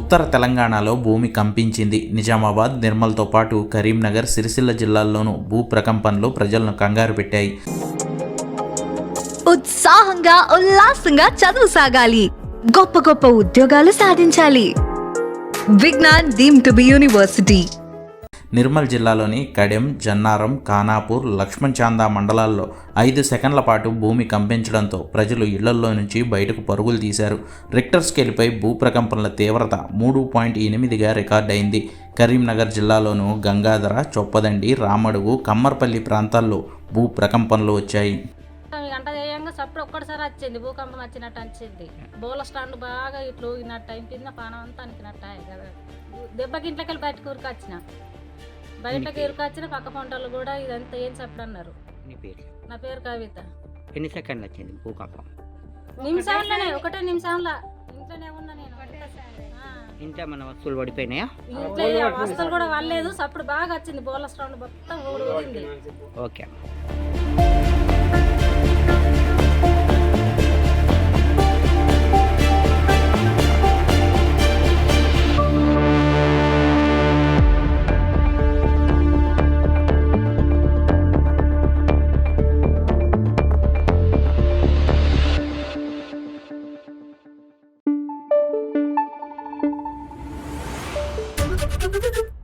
ఉత్తర తెలంగాణలో భూమి కంపించింది. నిజామాబాద్, నిర్మల్తో పాటు కరీంనగర్, సిరిసిల్ల జిల్లాల్లోనూ భూ ప్రకంపనలు ప్రజలను కంగారు పెట్టాయి. ఉత్సాహంగా ఉల్లాసంగా చదువు సాగాలి, గొప్ప గొప్ప ఉద్యోగాలు సాధించాలి. Vignan deemed to be university. Nirmal జిల్లాలోని కడెం, జన్నారం, ఖానాపూర్, లక్ష్మణ్ చాందా మండలాల్లో 5 సెకండ్ల పాటు భూమి కంపించడంతో ప్రజలు ఇళ్లల్లో నుంచి బయటకు పరుగులు తీశారు. రిక్టర్ స్కేల్పై భూ ప్రకంపనల తీవ్రత 3.8గా రికార్డైంది. కరీంనగర్ జిల్లాలోనూ గంగాధర, చొప్పదండి, రామడుగు, కమ్మర్పల్లి ప్రాంతాల్లో భూ ప్రకంపనలు వచ్చాయి. గంట చేయంగా సప్పుడు ఒక్కటిసారి వచ్చింది, భూకంపం వచ్చినట్టు వచ్చింది. బోల స్టాండ్ బాగా ఇట్లా ఊగినట్టు అయిపోయింది, పానం అంతా అనికినట్టు కదా. దెబ్బకి ఇంట్లోకి బయటకు ఊరికొచ్చిన, బయటకి ఊరికొచ్చిన పక్క పంటలు కూడా ఇదంతా ఏం చెప్పడన్నారు. నా పేరు కవిత. ఎన్ని సెకండ్లు వచ్చింది భూకంపం? నిమిషంలోనే, ఒకటే నిమిషంలో ఇంట్లోనే ఉన్నా నేను. ఇంట్లో మన వస్తువులు పడిపోయినాయా? ఇంట్లో వస్తువులు కూడా వాళ్ళలేదు, సప్పుడు బాగా వచ్చింది, బోల స్టాండ్ మొత్తం ఊడింది. ఓకే. Thank you.